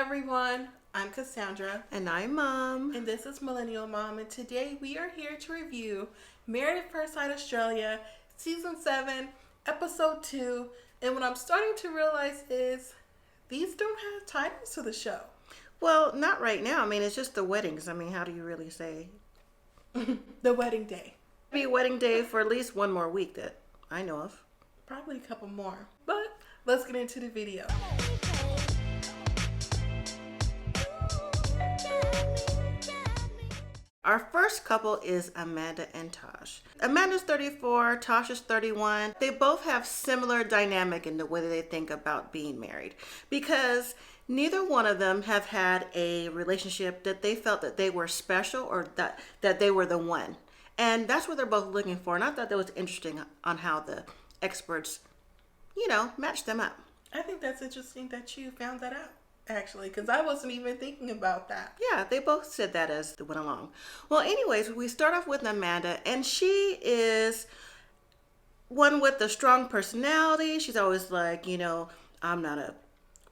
everyone, I'm Cassandra. And I'm Mom. And this is Millennial Mom, and today we are here to review Married at First Sight Australia, Season 7, Episode 2. And what I'm starting to realize is these don't have titles to the show. Well, not right now. I mean, it's just the weddings. I mean, how do you really say? The wedding day. Be a wedding day for at least one more week that I know of. Probably a couple more. But let's get into the video. Our first couple is Amanda and Tash. Amanda's 34, Tash is 31. They both have similar dynamic in the way that they think about being married because neither one of them have had a relationship that they felt that they were special or that they were the one. And that's what they're both looking for. And I thought that was interesting on how the experts, matched them up. I think that's interesting that you found that out. Actually, because I wasn't even thinking about that. Yeah, they both said that as they went along. Well, anyways, we start off with Amanda, and she is one with a strong personality. She's always like, I'm not a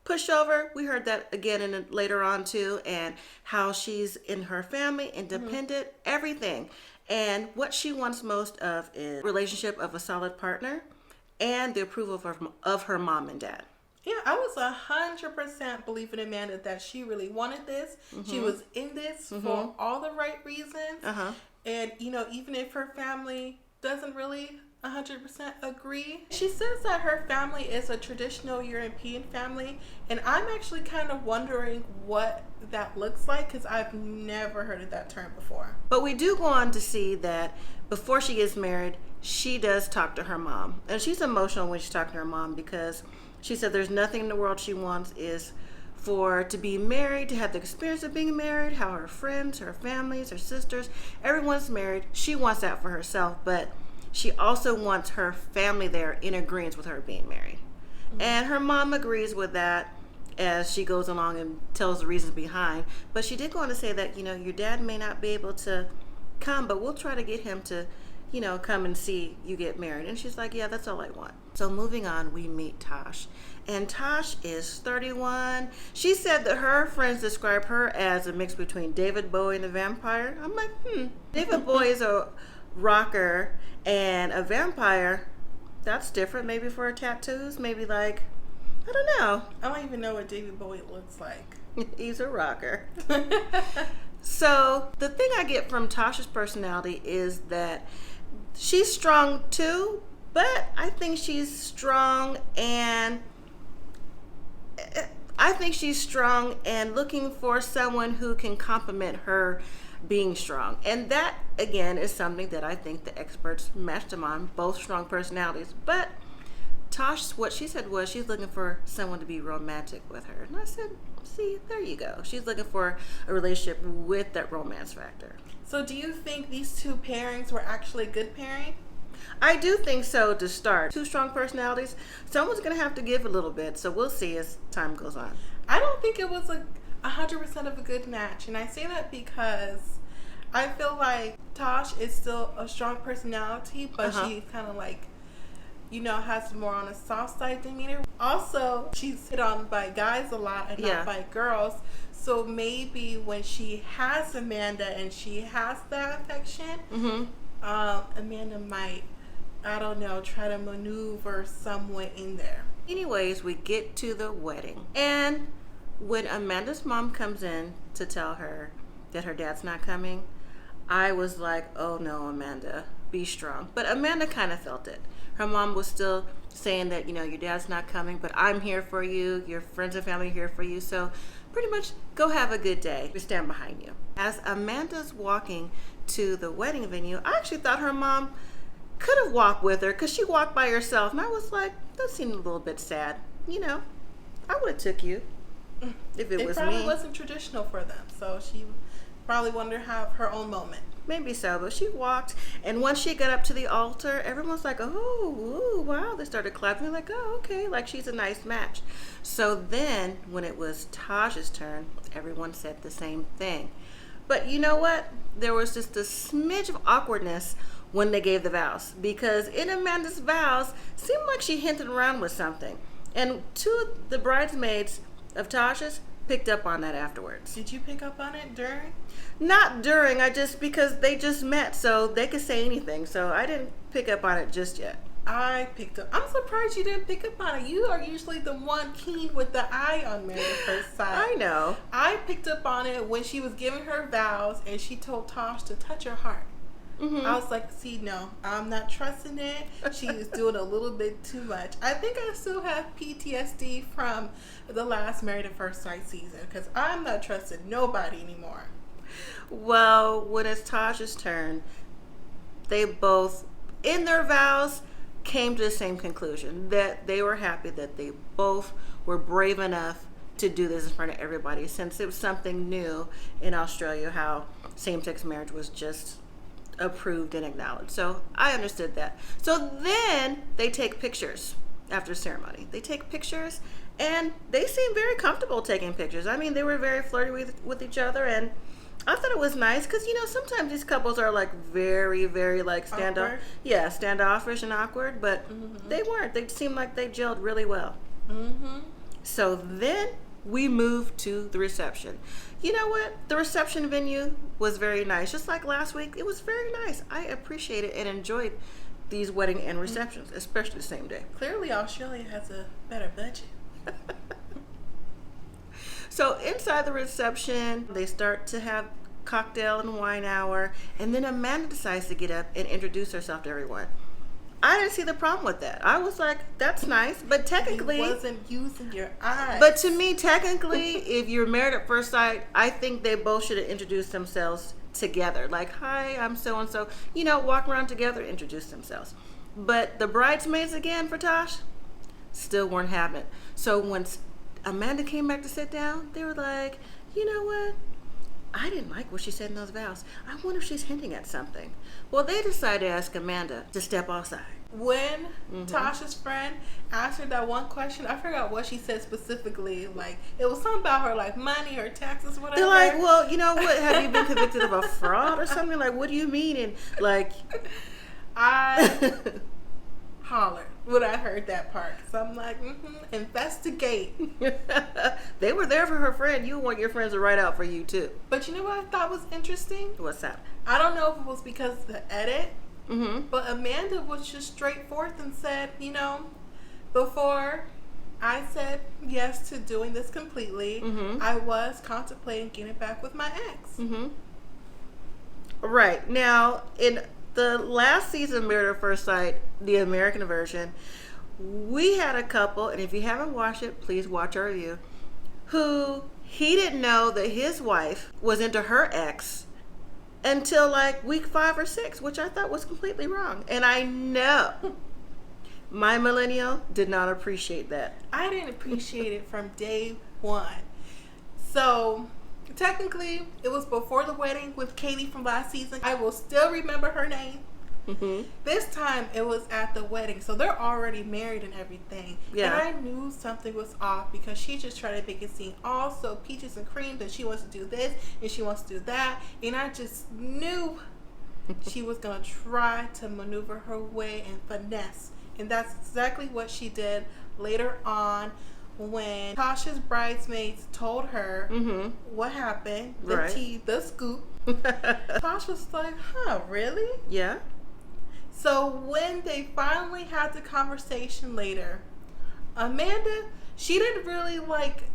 pushover. We heard that again later on too, and how she's in her family, independent, everything. And what she wants most of is a relationship of a solid partner and the approval of her mom and dad. Yeah, I was 100% believing Amanda that she really wanted this. Mm-hmm. She was in this for all the right reasons. Uh-huh. And, even if her family doesn't really 100% agree, she says that her family is a traditional European family. And I'm actually kind of wondering what that looks like because I've never heard of that term before. But we do go on to see that before she gets married, she does talk to her mom. And she's emotional when she's talking to her mom because she said there's nothing in the world she wants is to be married, to have the experience of being married, how her friends, her families, her sisters, everyone's married. She wants that for herself, but she also wants her family there in agreement with her being married. Mm-hmm. And her mom agrees with that as she goes along and tells the reasons behind. But she did go on to say that, your dad may not be able to come, but we'll try to get him to come and see you get married. And she's like, yeah, that's all I want. So moving on, we meet Tash. And Tash is 31. She said that her friends describe her as a mix between David Bowie and a vampire. I'm like, David Bowie is a rocker and a vampire. That's different. Maybe for her tattoos. Maybe I don't know. I don't even know what David Bowie looks like. He's a rocker. So the thing I get from Tasha's personality is that she's strong too, but I think she's strong and looking for someone who can complement her being strong. And that, again, is something that I think the experts matched them on, both strong personalities. But Tosh, what she said was she's looking for someone to be romantic with her. And I said, see, there you go. She's looking for a relationship with that romance factor. So do you think these two pairings were actually a good pairing? I do think so to start. Two strong personalities. Someone's going to have to give a little bit. So we'll see as time goes on. I don't think it was 100% of a good match. And I say that because I feel like Tash is still a strong personality, but she's kind of has more on a soft side demeanor. Also, she's hit on by guys a lot and not by girls. So maybe when she has Amanda and she has that affection, Amanda might, try to maneuver somewhat in there. Anyways, we get to the wedding. And when Amanda's mom comes in to tell her that her dad's not coming, I was like, oh no, Amanda, be strong. But Amanda kind of felt it. Her mom was still saying that, your dad's not coming, but I'm here for you. Your friends and family are here for you. So pretty much go have a good day. We stand behind you. As Amanda's walking to the wedding venue, I actually thought her mom could have walked with her because she walked by herself. And I was like, that seemed a little bit sad. I would have took you if it was me. It probably wasn't traditional for them. So she probably wanted to have her own moment. Maybe so, but she walked, and once she got up to the altar, everyone was like, oh, ooh, wow. They started clapping, like, oh, okay, like she's a nice match. So then, when it was Taj's turn, everyone said the same thing. But you know what? There was just a smidge of awkwardness when they gave the vows, because in Amanda's vows, seemed like she hinted around with something. And two of the bridesmaids of Tasha's picked up on that afterwards. Did you pick up on it during? Not during, because they just met, so they could say anything. So I didn't pick up on it just yet. I picked up. I'm surprised you didn't pick up on it. You are usually the one keen with the eye on Married at First Sight. I know. I picked up on it when she was giving her vows and she told Tash to touch her heart. Mm-hmm. I was like, see, no, I'm not trusting it. She is doing a little bit too much. I think I still have PTSD from the last Married at First Sight season because I'm not trusting nobody anymore. Well, when it's Tasha's turn, they both, in their vows, came to the same conclusion, that they were happy that they both were brave enough to do this in front of everybody, since it was something new in Australia, how same-sex marriage was just approved and acknowledged. So I understood that. So then they take pictures after the ceremony. They take pictures and they seem very comfortable taking pictures. I mean, they were very flirty with each other, and I thought it was nice because, you know, sometimes these couples are like very, very like standoffish and awkward, but they weren't. They seemed like they gelled really well. Mm-hmm. So then we moved to the reception. You know what? The reception venue was very nice. Just like last week, it was very nice. I appreciated and enjoyed these wedding and receptions, especially the same day. Clearly, Australia has a better budget. So inside the reception, they start to have cocktail and wine hour, and then Amanda decides to get up and introduce herself to everyone. I didn't see the problem with that. I was like, that's nice, but technically... You wasn't using your eyes. But to me, technically, if you're married at first sight, I think they both should have introduced themselves together. Like, hi, I'm so-and-so. You know, walk around together, introduce themselves. But the bridesmaids, again, for Tash, still weren't having it. So when Amanda came back to sit down, they were like, you know what? I didn't like what she said in those vows. I wonder if she's hinting at something. Well, they decided to ask Amanda to step outside. When Tasha's friend asked her that one question, I forgot what she said specifically. Like, it was something about her, like, money or taxes, whatever. They're like, well, you know what? Have you been convicted of a fraud or something? Like, what do you mean? And, like... I hollered when I heard that part. So I'm like, investigate. They were there for her friend. You want your friends to write out for you, too. But you know what I thought was interesting? What's that? I don't know if it was because of the edit, but Amanda was just straightforward and said, you know, before I said yes to doing this completely, I was contemplating getting back with my ex. Right. Now, in the last season of Married at First Sight, the American version, we had a couple, and if you haven't watched it, please watch our review, who he didn't know that his wife was into her ex until like week 5 or 6, which I thought was completely wrong. And I know my millennial did not appreciate that. I didn't appreciate it from day one. So technically, it was before the wedding with Cathy from last season. I will still remember her name. This time, it was at the wedding. So they're already married and everything. Yeah. And I knew something was off because she just tried to make it seem also peaches and cream that she wants to do this and she wants to do that. And I just knew she was going to try to maneuver her way and finesse. And that's exactly what she did later on. When Tasha's bridesmaids told her what happened, the tea, the scoop, Tasha was like, huh, really? Yeah. So when they finally had the conversation later, Amanda, she didn't really like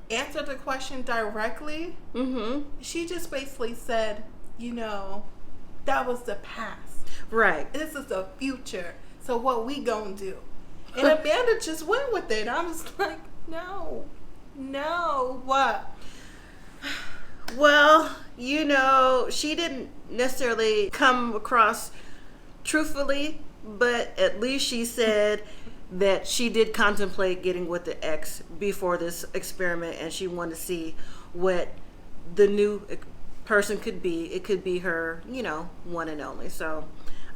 answer the question directly. She just basically said, you know, that was the past. Right. This is the future. So what we gonna do? And Amanda just went with it. I was like, no, what? Well, you know, she didn't necessarily come across truthfully, but at least she said that she did contemplate getting with the ex before this experiment, and she wanted to see what the new person could be. It could be her, you know, one and only. So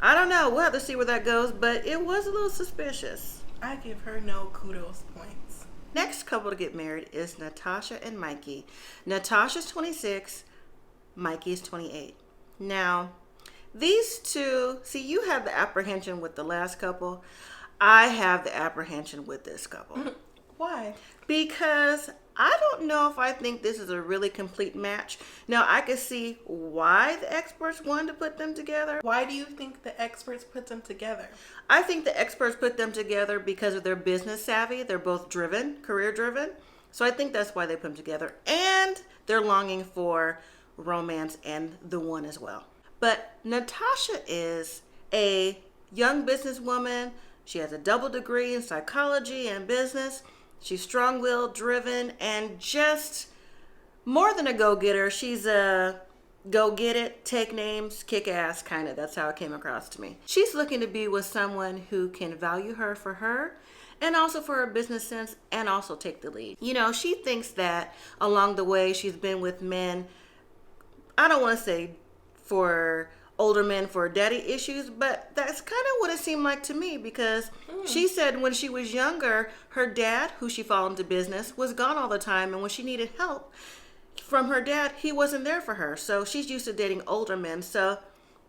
I don't know. We'll have to see where that goes, but it was a little suspicious. I give her no kudos points. Next couple to get married is Natasha and Mikey. Natasha's 26, Mikey's 28. Now, these two, see, you have the apprehension with the last couple. I have the apprehension with this couple. Why? Because I don't know if I think this is a really complete match. Now, I could see why the experts wanted to put them together. Why do you think the experts put them together? I think the experts put them together because of their business savvy. They're both driven, career driven. So I think that's why they put them together. And they're longing for romance and the one as well. But Natasha is a young businesswoman. She has a double degree in psychology and business. She's strong-willed, driven, and just more than a go-getter. She's a go-get-it, take names, kick ass kind of. That's how it came across to me. She's looking to be with someone who can value her for her and also for her business sense and also take the lead. You know, she thinks that along the way she's been with men, I don't want to say for older men for daddy issues, but that's kind of what it seemed like to me because she said when she was younger, her dad, who she followed into business, was gone all the time, and when she needed help from her dad, he wasn't there for her. So she's used to dating older men. So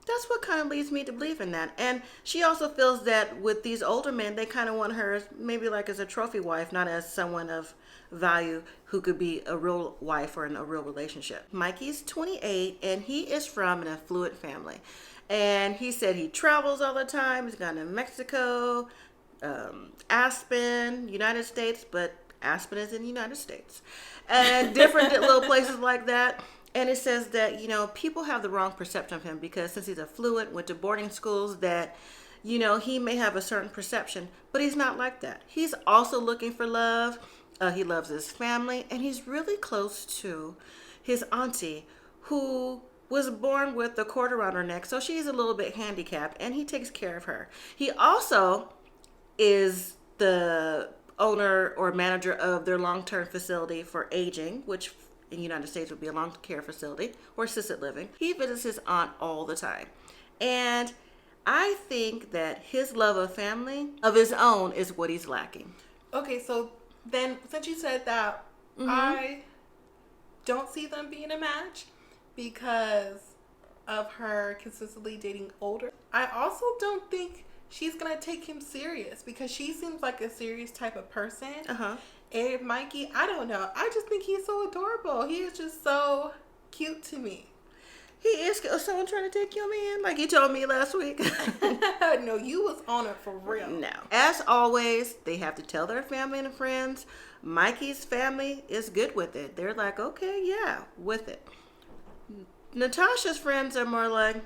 that's what kind of leads me to believe in that. And she also feels that with these older men, they kind of want her as maybe like as a trophy wife, not as someone of value who could be a real wife or in a real relationship. Mikey's 28 and he is from an affluent family. And he said he travels all the time. He's gone to Mexico, Aspen, United States, but Aspen is in the United States. And different little places like that. And it says that, you know, people have the wrong perception of him because since he's affluent, went to boarding schools, that, you know, he may have a certain perception, but he's not like that. He's also looking for love. He loves his family, and he's really close to his auntie, who was born with a cord around her neck, so she's a little bit handicapped, and he takes care of her. He also is the owner or manager of their long-term facility for aging, which in the United States would be a long care facility or assisted living. He visits his aunt all the time. And I think that his love of family, of his own, is what he's lacking. Okay, so then since you said that, I don't see them being a match because of her consistently dating older. I also don't think she's going to take him serious because she seems like a serious type of person. And Mikey, I don't know. I just think he's so adorable. He is just so cute to me. He is someone trying to take your man, like you told me last week. No, you was on it for real. No. As always, they have to tell their family and friends. Mikey's family is good with it. They're like, okay, yeah, with it. Natasha's friends are more like,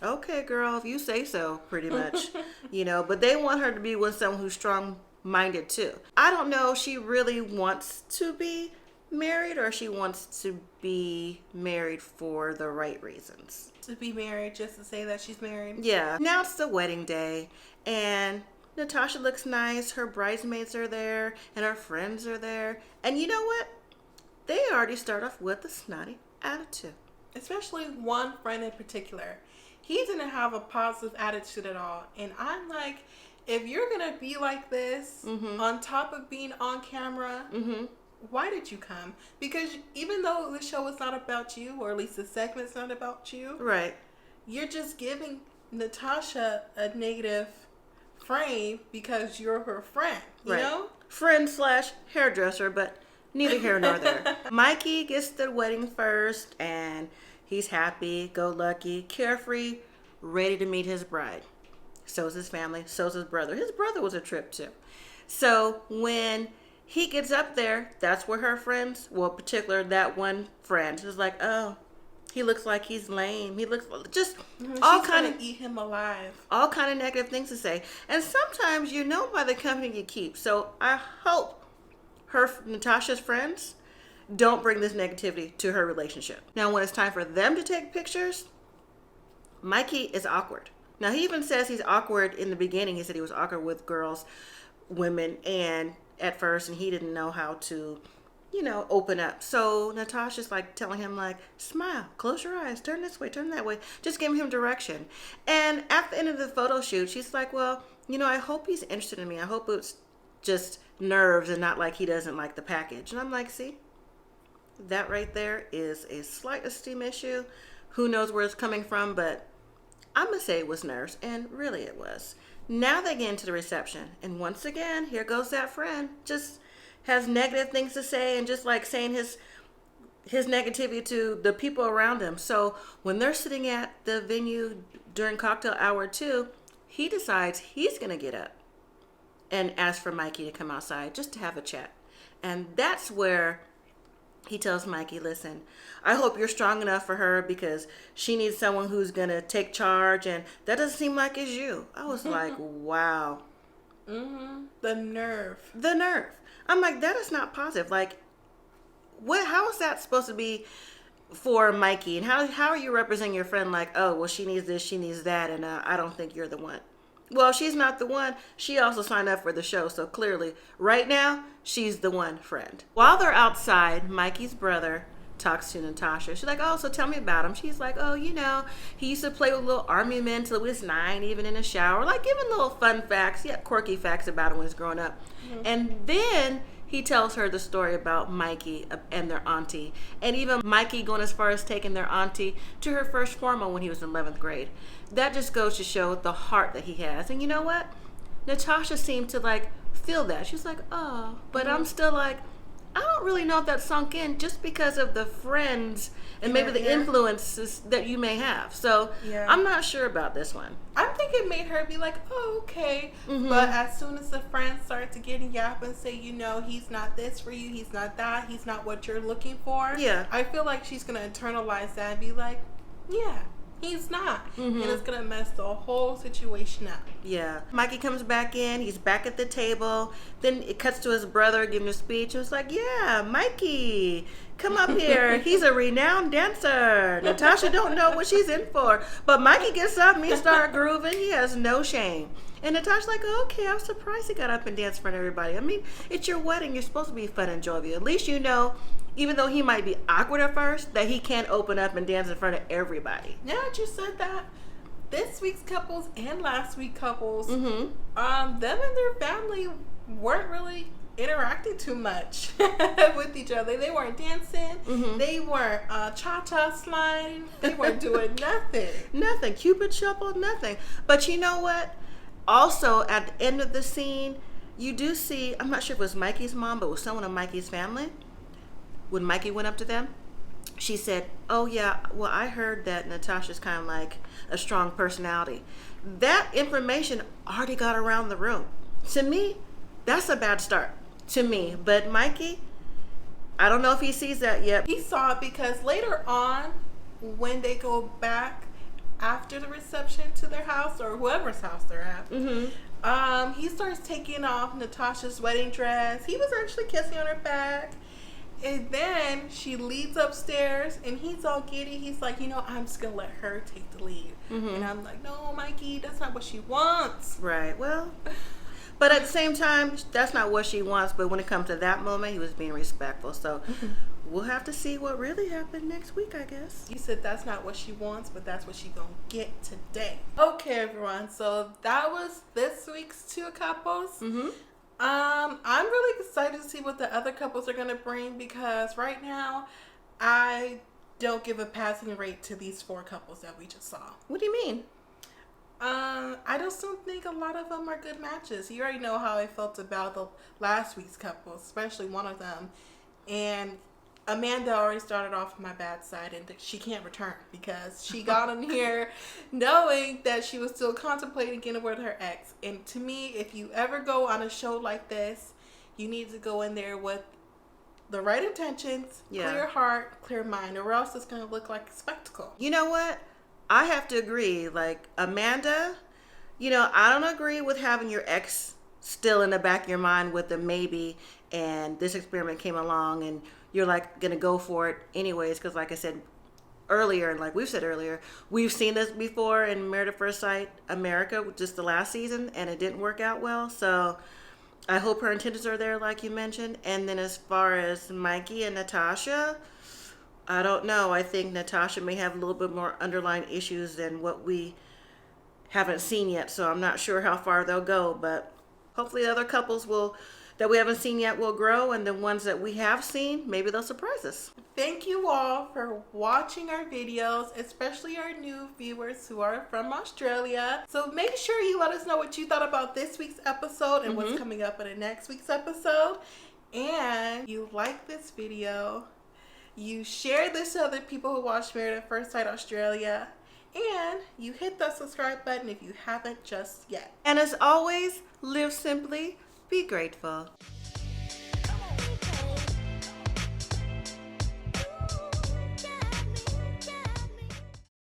okay, girl, if you say so, pretty much. You know, but they want her to be with someone who's strong-minded too. I don't know if she really wants to be married or she wants to be married for the right reasons. To be married just to say that she's married? Yeah. Now it's the wedding day and Natasha looks nice. Her bridesmaids are there and her friends are there. And you know what? They already start off with a snotty attitude. Especially one friend in particular. He didn't have a positive attitude at all. And I'm like, if you're going to be like this, on top of being on camera, why did you come? Because even though the show is not about you, or at least the segment's not about you, right? You're just giving Natasha a negative frame because you're her friend, you know? Friend / hairdresser, but neither here nor there. Mikey gets the wedding first, and he's happy, go lucky, carefree, ready to meet his bride. So's his family, so's his brother. His brother was a trip too. So when he gets up there, that's where her friends, well, particular that one friend, is like, oh, he looks like he's lame. He looks just all kind of eat him alive. All kind of negative things to say. And sometimes you know by the company you keep. So I hope Natasha's friends don't bring this negativity to her relationship. Now, when it's time for them to take pictures, Mikey is awkward. Now, he even says he's awkward in the beginning. He said he was awkward with girls, women, and at first, and he didn't know how to, you know, open up. So Natasha's like telling him, like, smile, close your eyes, turn this way, turn that way, just giving him direction. And at the end of the photo shoot, she's like, well, you know, I hope he's interested in me. I hope it's just nerves and not like he doesn't like the package. And I'm like, see, that right there is a slight esteem issue. Who knows where it's coming from, but I'm going to say it was nerves, and really it was. Now they get into the reception, and once again, here goes that friend, just has negative things to say and just like saying his negativity to the people around him. So when they're sitting at the venue during cocktail hour 2, he decides he's going to get up and ask for Mikey to come outside just to have a chat. And that's where he tells Mikey, listen, I hope you're strong enough for her because she needs someone who's going to take charge. And that doesn't seem like it's you. I was like, wow. The nerve. The nerve. I'm like, that is not positive. Like, how is that supposed to be for Mikey? And how are you representing your friend like, oh, well, she needs this, she needs that, and I don't think you're the one. Well, she's not the one. She also signed up for the show, so clearly, right now, she's the one friend. While they're outside, Mikey's brother talks to Natasha. She's like, oh, so tell me about him. She's like, oh, he used to play with little army men till he was 9, even in the shower. Like, giving little fun facts, quirky facts about him when he's growing up. And then he tells her the story about Mikey and their auntie. And even Mikey going as far as taking their auntie to her first formal when he was in 11th grade. That just goes to show the heart that he has. And you know what? Natasha seemed to like feel that. She's like, oh, but I'm still like, I don't really know if that sunk in just because of the friends and maybe the influences that you may have. So I'm not sure about this one. I think it made her be like, oh, okay. But as soon as the friends start to get yap and say, he's not this for you, he's not that, he's not what you're looking for. Yeah. I feel like she's going to internalize that and be like, yeah. He's not. And it's going to mess the whole situation up. Yeah. Mikey comes back in. He's back at the table. Then it cuts to his brother giving a speech. It was like, yeah, Mikey, come up here. He's a renowned dancer. Natasha don't know what she's in for. But Mikey gets up and he starts grooving. He has no shame. And Natasha's like, oh, okay, I'm surprised he got up and danced in front of everybody. I mean, it's your wedding. You're supposed to be fun and jovial. At least even though he might be awkward at first, that he can open up and dance in front of everybody. Now that you said that, this week's couples and last week's couples, them and their family weren't really interacting too much with each other. They weren't dancing. They weren't cha-cha sliding. They weren't doing nothing. Nothing. Cupid shuffle, nothing. But you know what? Also, at the end of the scene, you do see, I'm not sure if it was Mikey's mom, but it was someone in Mikey's family. When Mikey went up to them, she said, oh yeah, well, I heard that Natasha's kind of like a strong personality. That information already got around the room. To me, that's a bad start. To me. But Mikey, I don't know if he sees that yet. He saw it because later on, when they go back after the reception to their house or whoever's house they're at, he starts taking off Natasha's wedding dress. He was actually kissing on her back. And then she leads upstairs and he's all giddy. He's like, I'm just going to let her take the lead. And I'm like, no, Mikey, that's not what she wants. Right. Well, but at the same time, that's not what she wants. But when it comes to that moment, he was being respectful. So we'll have to see what really happened next week, I guess. You said that's not what she wants, but that's what she going to get today. Okay, everyone. So that was this week's 2 couples. I'm really excited to see what the other couples are going to bring because right now I don't give a passing rate to these 4 couples that we just saw. What do you mean? I just don't think a lot of them are good matches. You already know how I felt about the last week's couples, especially one of them. And Amanda already started off on my bad side and she can't return because she got in here knowing that she was still contemplating getting with her ex. And to me, if you ever go on a show like this, you need to go in there with the right intentions, clear heart, clear mind, or else it's going to look like a spectacle. You know what? I have to agree. Like, Amanda, I don't agree with having your ex still in the back of your mind with a maybe, and this experiment came along and you're like going to go for it anyways. Because like I said earlier, and like we've said earlier, we've seen this before in Married at First Sight America, just the last season, and it didn't work out well. So I hope her intentions are there, like you mentioned. And then as far as Mikey and Natasha, I don't know. I think Natasha may have a little bit more underlying issues than what we haven't seen yet. So I'm not sure how far they'll go, but hopefully the other couples that we haven't seen yet will grow, and the ones that we have seen, maybe they'll surprise us. Thank you all for watching our videos, especially our new viewers who are from Australia. So make sure you let us know what you thought about this week's episode and what's coming up in the next week's episode. and you like this video, you share this to other people who watch Married at First Sight Australia, and you hit that subscribe button if you haven't just yet. And as always, live simply, be grateful.